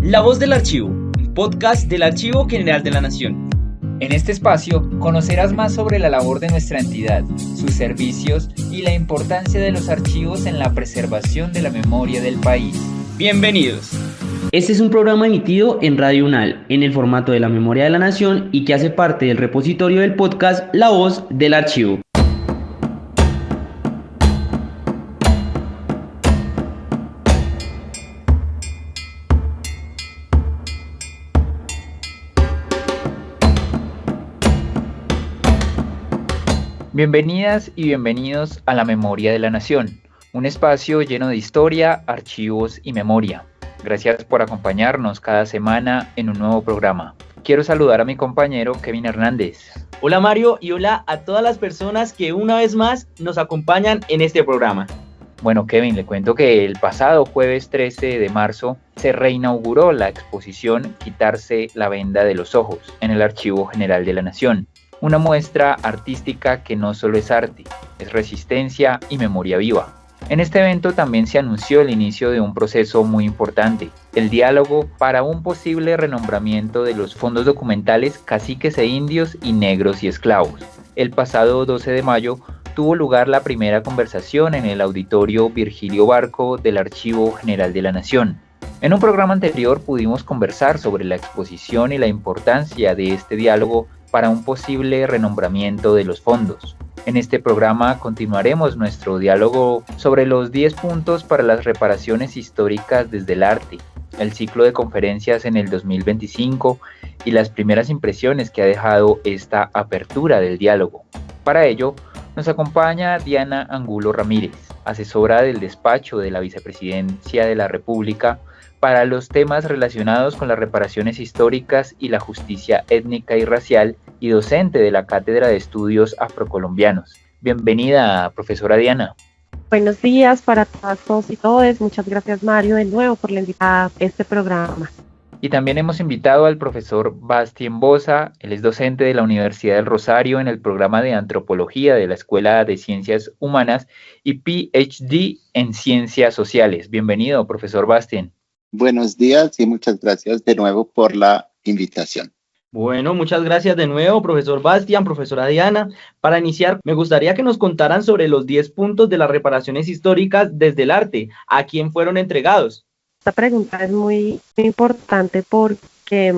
La Voz del Archivo, un podcast del Archivo General de la Nación. En este espacio conocerás más sobre la labor de nuestra entidad, sus servicios y la importancia de los archivos en la preservación de la memoria del país. Bienvenidos. Este es un programa emitido en Radio UNAL, en el formato de la Memoria de la Nación y que hace parte del repositorio del podcast La Voz del Archivo. Bienvenidas y bienvenidos a La Memoria de la Nación, un espacio lleno de historia, archivos y memoria. Gracias por acompañarnos cada semana en un nuevo programa. Quiero saludar a mi compañero Kevin Hernández. Hola Mario y hola a todas las personas que una vez más nos acompañan en este programa. Bueno, Kevin, le cuento que el pasado jueves 13 de marzo se reinauguró la exposición Quitarse la venda de los ojos en el Archivo General de la Nación. Una muestra artística que no solo es arte, es resistencia y memoria viva. En este evento también se anunció el inicio de un proceso muy importante, el diálogo para un posible renombramiento de los fondos documentales Caciques e Indios y Negros y Esclavos. El pasado 12 de mayo tuvo lugar la primera conversación en el auditorio Virgilio Barco del Archivo General de la Nación. En un programa anterior pudimos conversar sobre la exposición y la importancia de este diálogo para un posible renombramiento de los fondos. En este programa continuaremos nuestro diálogo sobre los 10 puntos para las reparaciones históricas desde el arte, el ciclo de conferencias en el 2025 y las primeras impresiones que ha dejado esta apertura del diálogo. Para ello, nos acompaña Diana Angulo Ramírez, asesora del despacho de la Vicepresidencia de la República para los temas relacionados con las reparaciones históricas y la justicia étnica y racial y docente de la Cátedra de Estudios Afrocolombianos. Bienvenida, profesora Diana. Buenos días para todos y todas. Muchas gracias, Mario, de nuevo por la invitada a este programa. Y también hemos invitado al profesor Bastien Bosa, él es docente de la Universidad del Rosario en el programa de Antropología de la Escuela de Ciencias Humanas y PhD en Ciencias Sociales. Bienvenido, profesor Bastien. Buenos días y muchas gracias de nuevo por la invitación. Bueno, muchas gracias de nuevo, profesor Bastián, profesora Diana. Para iniciar, me gustaría que nos contaran sobre los 10 puntos de las reparaciones históricas desde el arte. ¿A quién fueron entregados? Esta pregunta es muy importante porque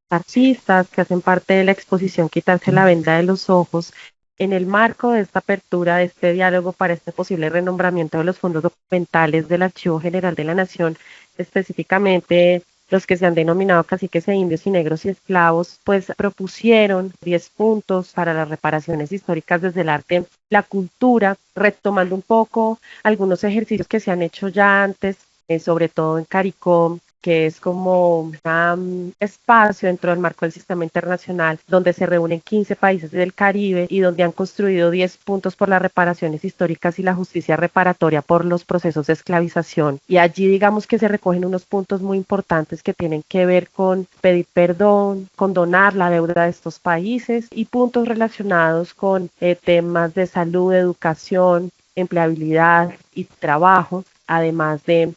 artistas que hacen parte de la exposición Quitarse la venda de los ojos, en el marco de esta apertura, de este diálogo para este posible renombramiento de los fondos documentales del Archivo General de la Nación, específicamente los que se han denominado caciques e indios y negros y esclavos, pues propusieron 10 puntos para las reparaciones históricas desde el arte, la cultura, retomando un poco algunos ejercicios que se han hecho ya antes, sobre todo en CARICOM, que es como un espacio dentro del marco del sistema internacional donde se reúnen 15 países del Caribe y donde han construido 10 puntos por las reparaciones históricas y la justicia reparatoria por los procesos de esclavización. Y allí digamos que se recogen unos puntos muy importantes que tienen que ver con pedir perdón, condonar la deuda de estos países y puntos relacionados con temas de salud, educación, empleabilidad y trabajo, además de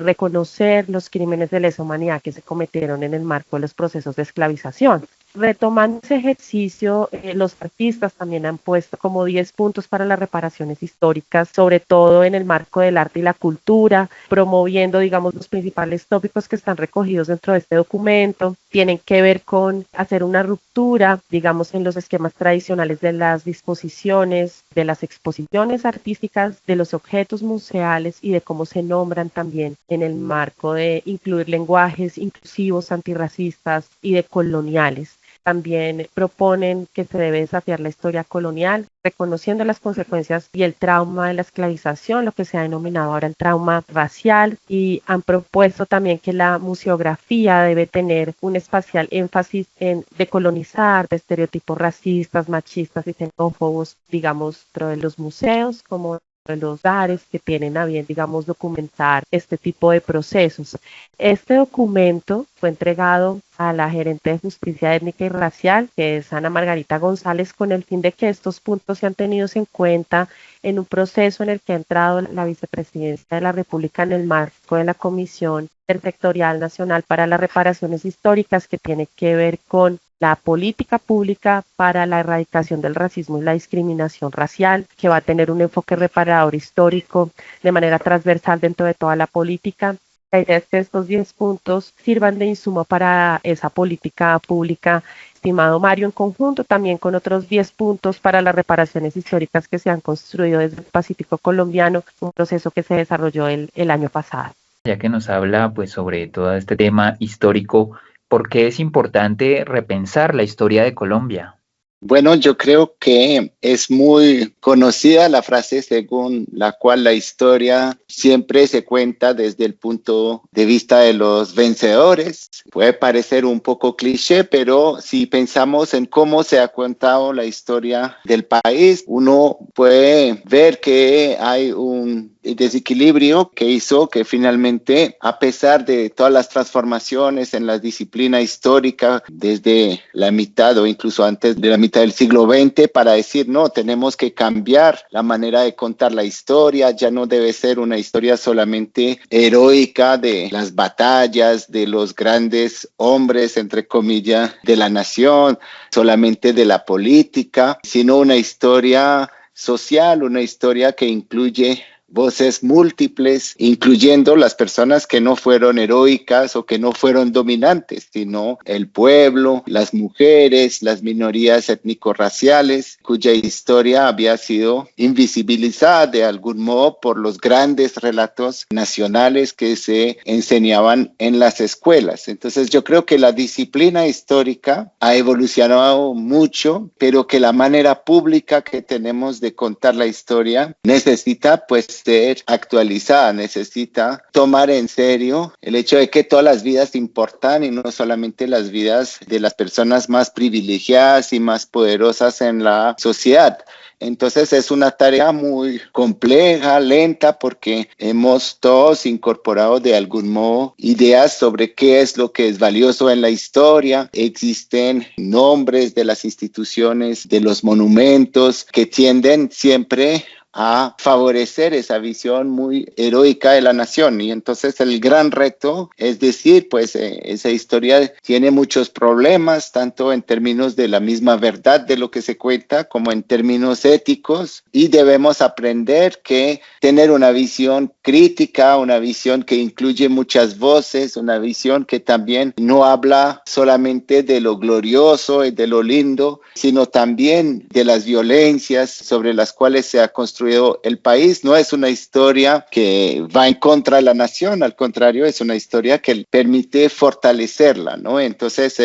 reconocer los crímenes de lesa humanidad que se cometieron en el marco de los procesos de esclavización. Retomando ese ejercicio, los artistas también han puesto como 10 puntos para las reparaciones históricas, sobre todo en el marco del arte y la cultura, promoviendo, digamos, los principales tópicos que están recogidos dentro de este documento. Tienen que ver con hacer una ruptura, digamos, en los esquemas tradicionales de las disposiciones, de las exposiciones artísticas, de los objetos museales y de cómo se nombran también en el marco de incluir lenguajes inclusivos, antirracistas y decoloniales. También proponen que se debe desafiar la historia colonial, reconociendo las consecuencias y el trauma de la esclavización, lo que se ha denominado ahora el trauma racial, y han propuesto también que la museografía debe tener un especial énfasis en decolonizar de estereotipos racistas, machistas y xenófobos, digamos, dentro de los museos, como de los lugares que tienen a bien, digamos, documentar este tipo de procesos. Este documento fue entregado a la gerente de Justicia Étnica y Racial, que es Ana Margarita González, con el fin de que estos puntos sean tenidos en cuenta en un proceso en el que ha entrado la Vicepresidencia de la República en el marco de la Comisión Intersectorial Nacional para las Reparaciones Históricas, que tiene que ver con la política pública para la erradicación del racismo y la discriminación racial, que va a tener un enfoque reparador histórico de manera transversal dentro de toda la política. La idea es que estos 10 puntos sirvan de insumo para esa política pública, estimado Mario, en conjunto también con otros 10 puntos para las reparaciones históricas que se han construido desde el Pacífico colombiano, un proceso que se desarrolló el año pasado. Ya que nos habla pues sobre todo este tema histórico, ¿por qué es importante repensar la historia de Colombia? Bueno, yo creo que es muy conocida la frase según la cual la historia siempre se cuenta desde el punto de vista de los vencedores. Puede parecer un poco cliché, pero si pensamos en cómo se ha contado la historia del país, uno puede ver que hay un desequilibrio que hizo que finalmente, a pesar de todas las transformaciones en la disciplina histórica desde la mitad o incluso antes de la mitad del siglo XX, para decir, no, tenemos que cambiar la manera de contar la historia, ya no debe ser una historia solamente heroica de las batallas, de los grandes hombres, entre comillas, de la nación, solamente de la política, sino una historia social, una historia que incluye voces múltiples, incluyendo las personas que no fueron heroicas o que no fueron dominantes, sino el pueblo, las mujeres, las minorías étnico-raciales, cuya historia había sido invisibilizada de algún modo por los grandes relatos nacionales que se enseñaban en las escuelas. Entonces yo creo que la disciplina histórica ha evolucionado mucho, pero que la manera pública que tenemos de contar la historia necesita pues ser actualizada, necesita tomar en serio el hecho de que todas las vidas importan y no solamente las vidas de las personas más privilegiadas y más poderosas en la sociedad. Entonces es una tarea muy compleja, lenta, porque hemos todos incorporado de algún modo ideas sobre qué es lo que es valioso en la historia. Existen nombres de las instituciones, de los monumentos que tienden siempre a favorecer esa visión muy heroica de la nación. Y entonces el gran reto es decir, pues esa historia tiene muchos problemas, tanto en términos de la misma verdad de lo que se cuenta, como en términos éticos, y debemos aprender que tener una visión crítica, una visión que incluye muchas voces, una visión que también no habla solamente de lo glorioso y de lo lindo, sino también de las violencias sobre las cuales se ha construido el país. No es una historia que va en contra de la nación, al contrario, es una historia que permite fortalecerla, ¿no? Entonces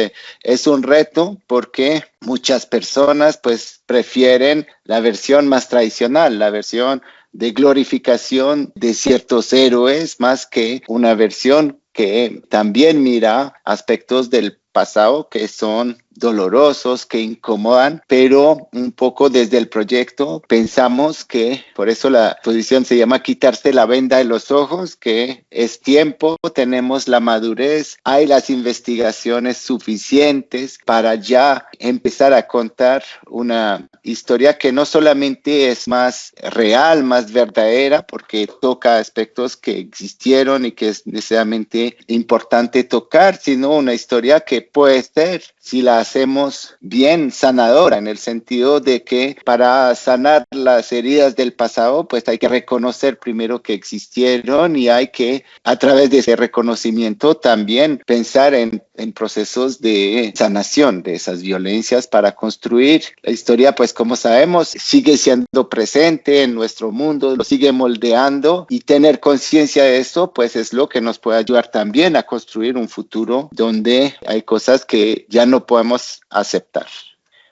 es un reto porque muchas personas pues prefieren la versión más tradicional, la versión de glorificación de ciertos héroes, más que una versión que también mira aspectos del pasado que son dolorosos, que incomodan, pero un poco desde el proyecto pensamos que, por eso la exposición se llama Quitarse la venda de los ojos, que es tiempo, tenemos la madurez, hay las investigaciones suficientes para ya empezar a contar una historia que no solamente es más real, más verdadera, porque toca aspectos que existieron y que es necesariamente importante tocar, sino una historia que puede ser, si la hacemos bien, sanadora, en el sentido de que para sanar las heridas del pasado, pues hay que reconocer primero que existieron y hay que, a través de ese reconocimiento, también pensar en procesos de sanación de esas violencias para construir la historia, pues como sabemos, sigue siendo presente en nuestro mundo, lo sigue moldeando, y tener conciencia de eso, pues es lo que nos puede ayudar también a construir un futuro donde hay cosas que ya no podemos aceptar.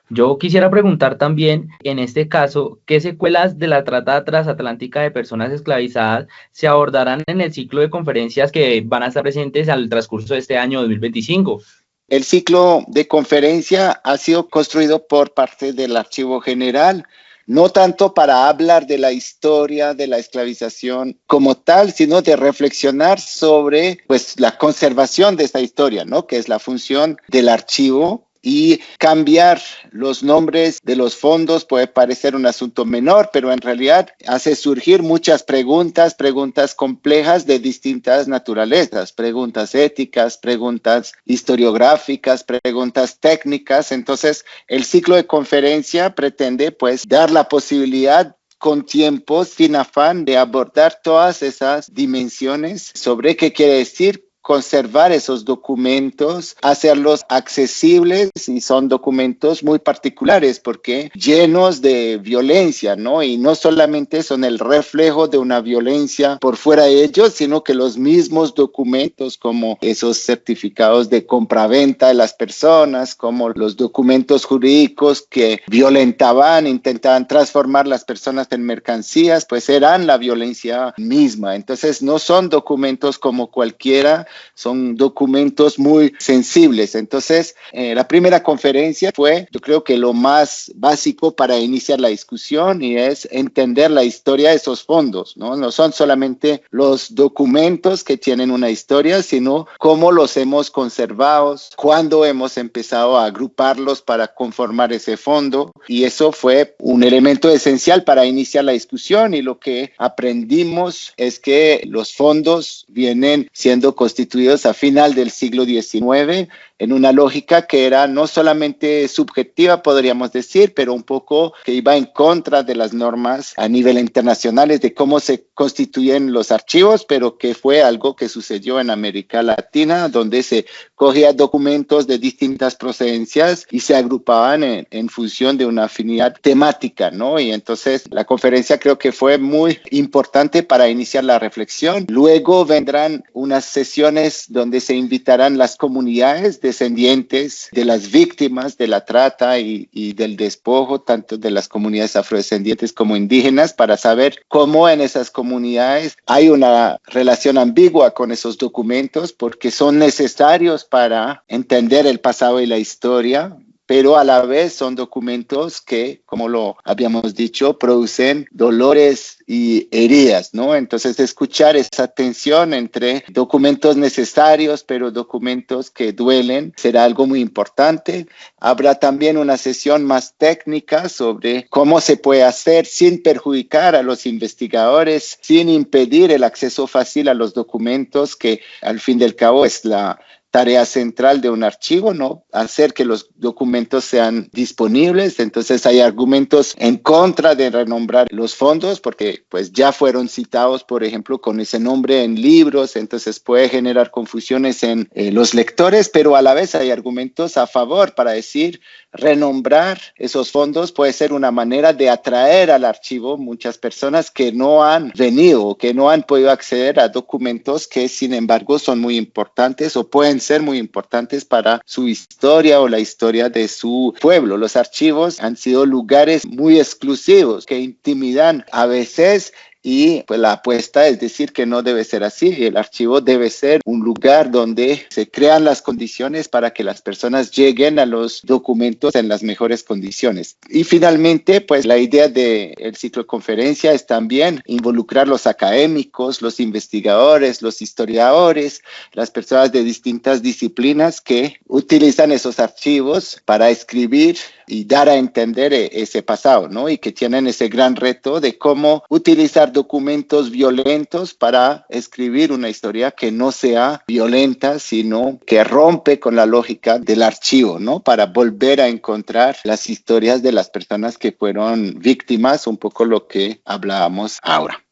Yo quisiera preguntar también, en este caso, ¿qué secuelas de la trata transatlántica de personas esclavizadas se abordarán en el ciclo de conferencias que van a estar presentes al transcurso de este año 2025? El ciclo de conferencia ha sido construido por parte del Archivo General no tanto para hablar de la historia de la esclavización como tal, sino de reflexionar sobre pues, la conservación de esta historia, ¿no? Que es la función del archivo. Y cambiar los nombres de los fondos puede parecer un asunto menor, pero en realidad hace surgir muchas preguntas complejas de distintas naturalezas, preguntas éticas, preguntas historiográficas, preguntas técnicas. Entonces, el ciclo de conferencia pretende pues dar la posibilidad con tiempo, sin afán de abordar todas esas dimensiones sobre qué quiere decir conservar esos documentos, hacerlos accesibles, y son documentos muy particulares porque llenos de violencia, ¿no? Y no solamente son el reflejo de una violencia por fuera de ellos, sino que los mismos documentos, como esos certificados de compraventa de las personas, como los documentos jurídicos que violentaban, intentaban transformar las personas en mercancías, pues eran la violencia misma. Entonces no son documentos como cualquiera, son documentos muy sensibles. Entonces, la primera conferencia fue, yo creo que lo más básico para iniciar la discusión, y es entender la historia de esos fondos, ¿no? No son solamente los documentos que tienen una historia, sino cómo los hemos conservado, cuándo hemos empezado a agruparlos para conformar ese fondo, y eso fue un elemento esencial para iniciar la discusión. Y lo que aprendimos es que los fondos vienen siendo constituidos a final del siglo XIX en una lógica que era no solamente subjetiva, podríamos decir, pero un poco que iba en contra de las normas a nivel internacionales de cómo se constituyen los archivos, pero que fue algo que sucedió en América Latina, donde se cogía documentos de distintas procedencias y se agrupaban en función de una afinidad temática, ¿no? Y entonces la conferencia creo que fue muy importante para iniciar la reflexión. Luego vendrán unas sesiones donde se invitarán las comunidades descendientes de las víctimas de la trata y del despojo, tanto de las comunidades afrodescendientes como indígenas, para saber cómo en esas comunidades hay una relación ambigua con esos documentos, porque son necesarios para entender el pasado y la historia, pero a la vez son documentos que, como lo habíamos dicho, producen dolores y heridas, ¿no? Entonces, escuchar esa tensión entre documentos necesarios, pero documentos que duelen, será algo muy importante. Habrá también una sesión más técnica sobre cómo se puede hacer sin perjudicar a los investigadores, sin impedir el acceso fácil a los documentos, que al fin del cabo es la tarea central de un archivo, ¿no? Hacer que los documentos sean disponibles. Entonces hay argumentos en contra de renombrar los fondos porque pues ya fueron citados, por ejemplo, con ese nombre en libros, entonces puede generar confusiones en los lectores, pero a la vez hay argumentos a favor para decir renombrar esos fondos puede ser una manera de atraer al archivo muchas personas que no han venido, que no han podido acceder a documentos que sin embargo son muy importantes o pueden ser muy importantes para su historia o la historia de su pueblo. Los archivos han sido lugares muy exclusivos que intimidan a veces, y pues la apuesta es decir que no debe ser así. El archivo debe ser un lugar donde se crean las condiciones para que las personas lleguen a los documentos en las mejores condiciones. Y finalmente, pues la idea del ciclo de conferencia es también involucrar los académicos, los investigadores, los historiadores, las personas de distintas disciplinas que utilizan esos archivos para escribir y dar a entender ese pasado, ¿no? Y que tienen ese gran reto de cómo utilizar documentos violentos para escribir una historia que no sea violenta, sino que rompe con la lógica del archivo, ¿no? Para volver a encontrar las historias de las personas que fueron víctimas, un poco lo que hablábamos ahora.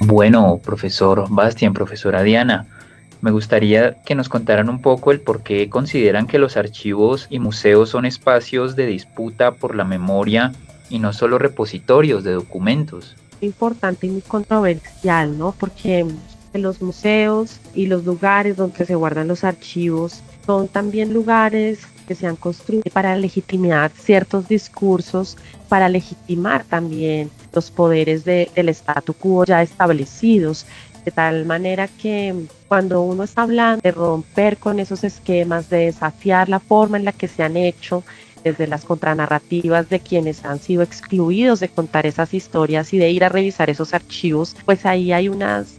Bueno, profesor Bastián, profesora Diana, me gustaría que nos contaran un poco el por qué consideran que los archivos y museos son espacios de disputa por la memoria y no solo repositorios de documentos. Importante y muy controversial, ¿no? Porque Los museos y los lugares donde se guardan los archivos son también lugares que se han construido para legitimar ciertos discursos, para legitimar también los poderes del statu quo ya establecidos, de tal manera que cuando uno está hablando de romper con esos esquemas, de desafiar la forma en la que se han hecho, desde las contranarrativas de quienes han sido excluidos de contar esas historias y de ir a revisar esos archivos, pues ahí hay unas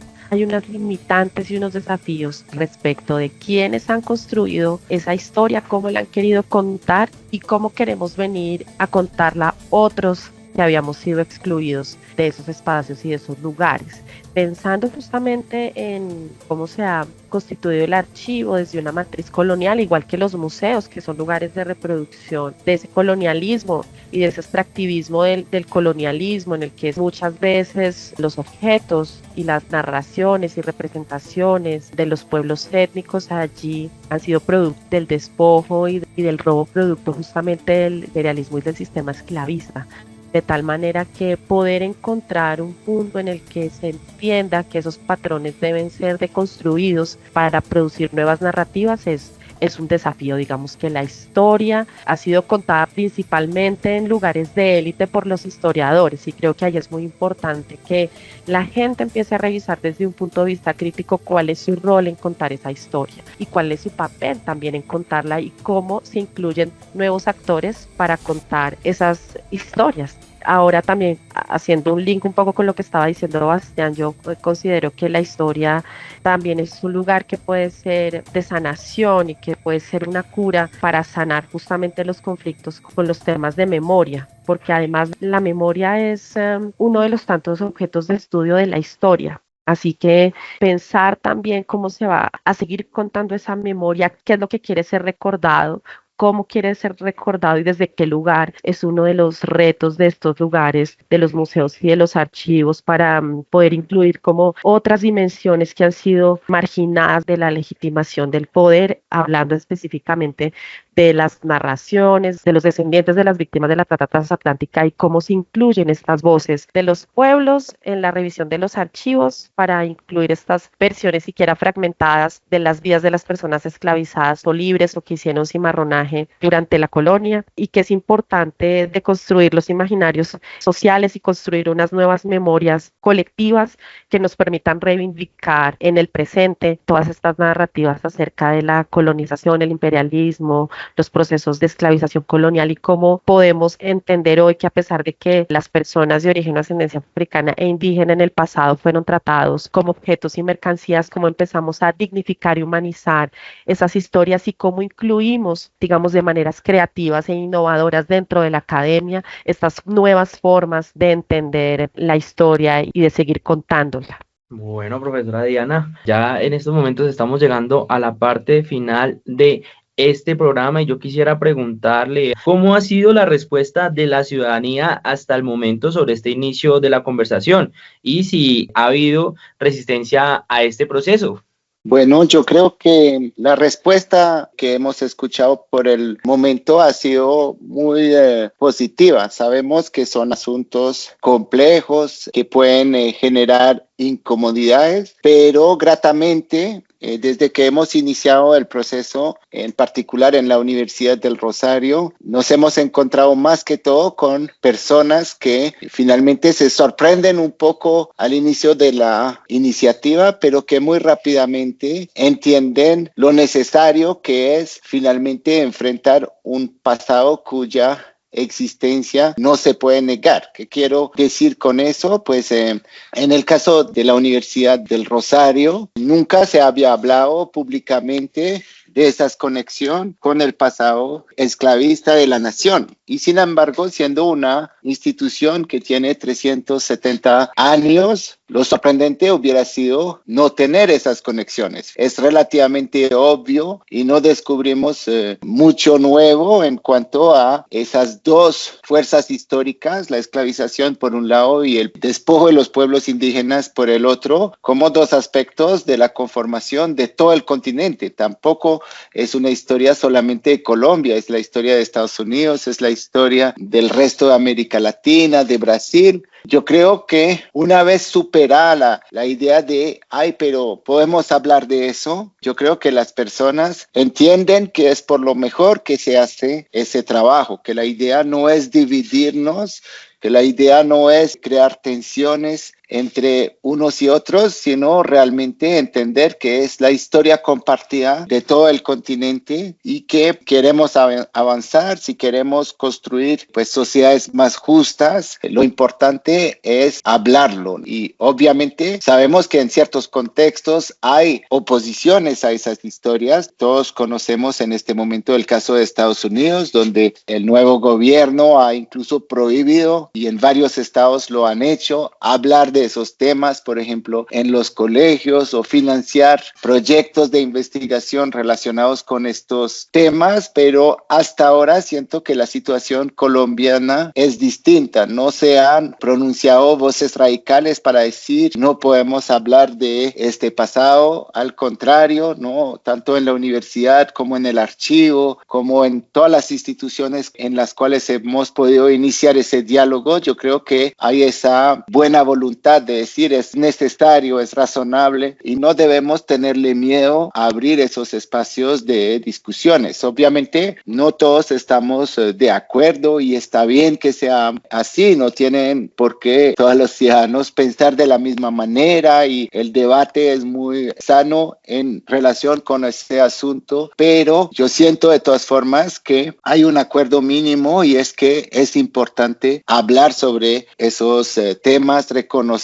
limitantes y unos desafíos respecto de quiénes han construido esa historia, cómo la han querido contar y cómo queremos venir a contarla otros que habíamos sido excluidos de esos espacios y de esos lugares. Pensando justamente en cómo se ha constituido el archivo desde una matriz colonial, igual que los museos, que son lugares de reproducción de ese colonialismo y de ese extractivismo del colonialismo, en el que muchas veces los objetos y las narraciones y representaciones de los pueblos étnicos allí han sido producto del despojo y del robo, producto justamente del imperialismo y del sistema esclavista. De tal manera que poder encontrar un punto en el que se entienda que esos patrones deben ser deconstruidos para producir nuevas narrativas es un desafío. Digamos que la historia ha sido contada principalmente en lugares de élite por los historiadores, y creo que ahí es muy importante que la gente empiece a revisar desde un punto de vista crítico cuál es su rol en contar esa historia y cuál es su papel también en contarla y cómo se incluyen nuevos actores para contar esas historias. Ahora también, haciendo un link un poco con lo que estaba diciendo Bastián, yo considero que la historia también es un lugar que puede ser de sanación y que puede ser una cura para sanar justamente los conflictos con los temas de memoria, porque además la memoria es uno de los tantos objetos de estudio de la historia. Así que pensar también cómo se va a seguir contando esa memoria, qué es lo que quiere ser recordado, cómo quiere ser recordado y desde qué lugar, es uno de los retos de estos lugares, de los museos y de los archivos, para poder incluir como otras dimensiones que han sido marginadas de la legitimación del poder, hablando específicamente de las narraciones de los descendientes de las víctimas de la trata transatlántica y cómo se incluyen estas voces de los pueblos en la revisión de los archivos para incluir estas versiones siquiera fragmentadas de las vidas de las personas esclavizadas o libres o que hicieron cimarronaje durante la colonia, y que es importante de construir los imaginarios sociales y construir unas nuevas memorias colectivas que nos permitan reivindicar en el presente todas estas narrativas acerca de la colonización, el imperialismo, los procesos de esclavización colonial, y cómo podemos entender hoy que a pesar de que las personas de origen o ascendencia africana e indígena en el pasado fueron tratados como objetos y mercancías, cómo empezamos a dignificar y humanizar esas historias y cómo incluimos, digamos, de maneras creativas e innovadoras dentro de la academia estas nuevas formas de entender la historia y de seguir contándola. Bueno, profesora Diana, ya en estos momentos estamos llegando a la parte final de este programa y yo quisiera preguntarle cómo ha sido la respuesta de la ciudadanía hasta el momento sobre este inicio de la conversación y si ha habido resistencia a este proceso. Bueno, yo creo que la respuesta que hemos escuchado por el momento ha sido muy positiva. Sabemos que son asuntos complejos que pueden generar incomodidades, pero gratamente desde que hemos iniciado el proceso, en particular en la Universidad del Rosario, nos hemos encontrado más que todo con personas que finalmente se sorprenden un poco al inicio de la iniciativa, pero que muy rápidamente entienden lo necesario que es finalmente enfrentar un pasado cuya existencia no se puede negar. ¿Qué quiero decir con eso? Pues en el caso de la Universidad del Rosario, nunca se había hablado públicamente de esa conexión con el pasado esclavista de la nación. Y sin embargo, siendo una institución que tiene 370 años, lo sorprendente hubiera sido no tener esas conexiones. Es relativamente obvio y no descubrimos mucho nuevo en cuanto a esas dos fuerzas históricas, la esclavización por un lado y el despojo de los pueblos indígenas por el otro, como dos aspectos de la conformación de todo el continente. Tampoco es una historia solamente de Colombia, es la historia de Estados Unidos, es la historia del resto de América Latina, de Brasil. Yo creo que una vez superada la idea de, pero podemos hablar de eso, yo creo que las personas entienden que es por lo mejor que se hace ese trabajo, que la idea no es dividirnos, que la idea no es crear tensiones entre unos y otros, sino realmente entender que es la historia compartida de todo el continente y que queremos avanzar, si queremos construir pues sociedades más justas, lo importante es hablarlo. Y obviamente sabemos que en ciertos contextos hay oposiciones a esas historias. Todos conocemos en este momento el caso de Estados Unidos, donde el nuevo gobierno ha incluso prohibido, y en varios estados lo han hecho, hablar de esos temas, por ejemplo, en los colegios, o financiar proyectos de investigación relacionados con estos temas, pero hasta ahora siento que la situación colombiana es distinta. No se han pronunciado voces radicales para decir no podemos hablar de este pasado, al contrario, no, tanto en la universidad como en el archivo, como en todas las instituciones en las cuales hemos podido iniciar ese diálogo. Yo creo que hay esa buena voluntad de decir es necesario, es razonable, y no debemos tenerle miedo a abrir esos espacios de discusiones. Obviamente no todos estamos de acuerdo y está bien que sea así, no tienen por qué todos los ciudadanos pensar de la misma manera, y el debate es muy sano en relación con este asunto, pero yo siento de todas formas que hay un acuerdo mínimo, y es que es importante hablar sobre esos temas, reconocerlos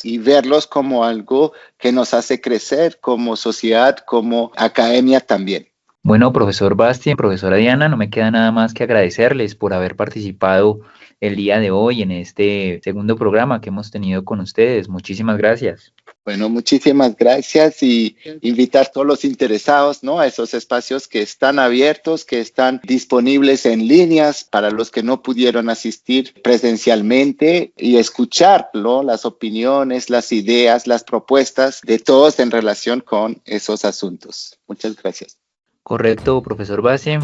y verlos como algo que nos hace crecer como sociedad, como academia también. Bueno, profesor Bastien, profesora Diana, no me queda nada más que agradecerles por haber participado el día de hoy en este segundo programa que hemos tenido con ustedes. Muchísimas gracias. Bueno, muchísimas gracias, y invitar a todos los interesados, ¿no?, a esos espacios que están abiertos, que están disponibles en líneas para los que no pudieron asistir presencialmente, y escuchar, ¿no?, las opiniones, las ideas, las propuestas de todos en relación con esos asuntos. Muchas gracias. Correcto, profesor Bastien.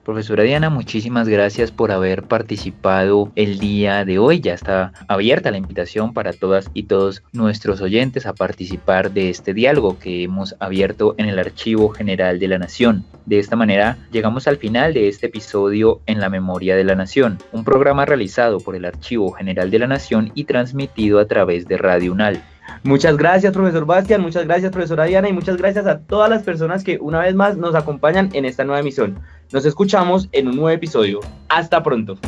Profesora Diana, muchísimas gracias por haber participado el día de hoy. Ya está abierta la invitación para todas y todos nuestros oyentes a participar de este diálogo que hemos abierto en el Archivo General de la Nación. De esta manera llegamos al final de este episodio en la Memoria de la Nación, un programa realizado por el Archivo General de la Nación y transmitido a través de Radio UNAL. Muchas gracias, profesor Bastien, muchas gracias, profesora Diana, y muchas gracias a todas las personas que una vez más nos acompañan en esta nueva emisión. Nos escuchamos en un nuevo episodio. Hasta pronto.